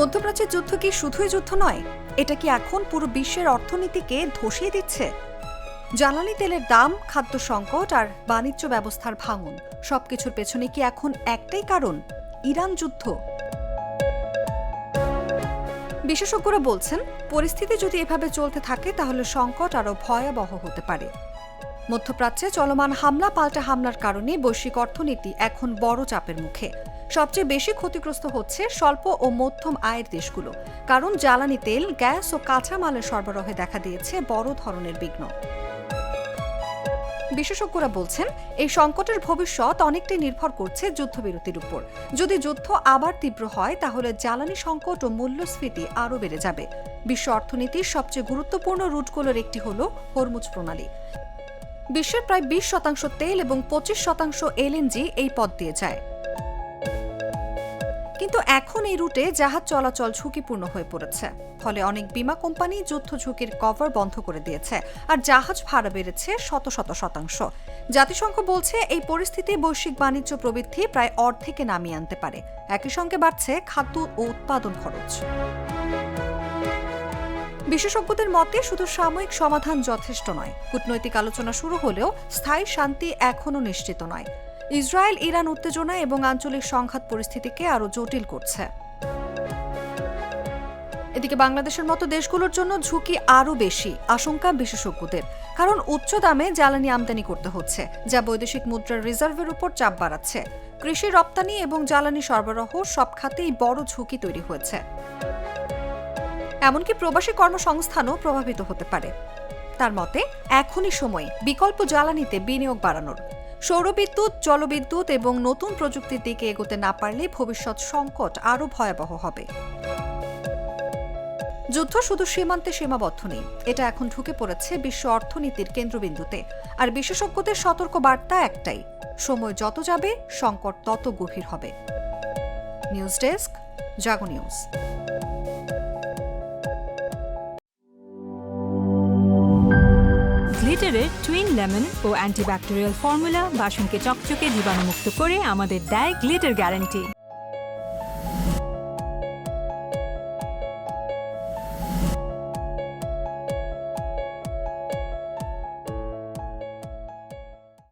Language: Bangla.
মধ্যপ্রাচ্যের যুদ্ধ কি শুধুই যুদ্ধ নয়, এটা কি এখন পুরো বিশ্বের অর্থনীতিকে ধসিয়ে দিচ্ছে? জ্বালানি তেলের দাম, খাদ্য সংকট আর বাণিজ্য ব্যবস্থার ভাঙন, সবকিছুর পেছনে কি এখন একটাই কারণ, ইরান যুদ্ধ? বিশেষজ্ঞরা বলছেন, পরিস্থিতি যদি এভাবে চলতে থাকে তাহলে সংকট আরও ভয়াবহ হতে পারে। মধ্যপ্রাচ্যে চলমান হামলা পাল্টা হামলার কারণে বৈশ্বিক অর্থনীতি এখন বড় চাপের মুখে। সবচেয়ে বেশি ক্ষতিগ্রস্ত হচ্ছে স্বল্প ও মধ্যম আয়ের দেশগুলো, কারণ জ্বালানি তেল, গ্যাস ও কাঁচামালের সরবরাহে দেখা দিয়েছে বড় ধরনের বিঘ্ন। বিশেষজ্ঞরা বলছেন, এই সংকটের ভবিষ্যৎ অনেকটাই নির্ভর করছে যুদ্ধবিরতির উপর। যদি যুদ্ধ আবার তীব্র হয় তাহলে জ্বালানি সংকট ও মূল্যস্ফীতি আরও বেড়ে যাবে। বিশ্ব অর্থনীতির সবচেয়ে গুরুত্বপূর্ণ রুটগুলোর একটি হল হরমুজ প্রণালী। বিশ্বের প্রায় 20% তেল এবং 25% এলএনজি এই পথ দিয়ে যায়। কিন্তু এখন এই রুটে জাহাজ চলাচল ঝুঁকিপূর্ণ হয়ে পড়েছে। ফলে অনেক বিমা কোম্পানি যুদ্ধ ঝুঁকির কভার বন্ধ করে দিয়েছে, আর জাহাজ ভাড়া বেড়েছে শতাংশ। জাতিসংঘ বলছে, এই পরিস্থিতি বৈশ্বিক বাণিজ্য প্রবৃদ্ধি প্রায় অর্ধেকে নামিয়ে আনতে পারে। একই সঙ্গে বাড়ছে খাদ্য ও উৎপাদন খরচ। বিশেষজ্ঞদের মতে শুধু সাময়িক সমাধান যথেষ্ট নয়। কূটনৈতিক আলোচনা শুরু হলেও স্থায়ী শান্তি এখনও নিশ্চিত নয়। ইসরায়েল ইরান উত্তেজনা এবং আঞ্চলিক সংঘাত পরিস্থিতিকে আরও জটিল করছে। এদিকে বাংলাদেশের মতো দেশগুলোর জন্য ঝুঁকি আরও বেশি, আশঙ্কা বিশেষজ্ঞদের। কারণ উচ্চ দামে জ্বালানি আমদানি করতে হচ্ছে, যা বৈদেশিক মুদ্রার রিজার্ভের উপর চাপ বাড়াচ্ছে। কৃষি, রপ্তানি এবং জ্বালানি সরবরাহ সব খাতেই বড় ঝুঁকি তৈরি হয়েছে। এমনকি প্রবাসী কর্মসংস্থানও প্রভাবিত হতে পারে। তার মতে, এখনই সময় বিকল্প জ্বালানিতে বিনিয়োগ বাড়ানোর। সৌরবিদ্যুৎ, জলবিদ্যুৎ এবং নতুন প্রযুক্তির দিকে এগোতে না পারলে ভবিষ্যৎ সংকট আরও ভয়াবহ হবে। যুদ্ধ শুধু সীমান্তে সীমাবদ্ধ নেই, এটা এখন ঢুকে পড়েছে বিশ্ব অর্থনীতির কেন্দ্রবিন্দুতে। আর বিশেষজ্ঞদের সতর্ক বার্তা একটাই, সময় যত যাবে সংকট তত গভীর হবে। নিউজ ডেস্ক, জাগো নিউজ। গ্লিটারের টুইন লেমন ও অ্যান্টিব্যাকটেরিয়াল ফর্মুলা বাসনকে চকচকে জীবাণুমুক্ত করে আমাদের দেয় গ্লিটার গ্যারান্টি।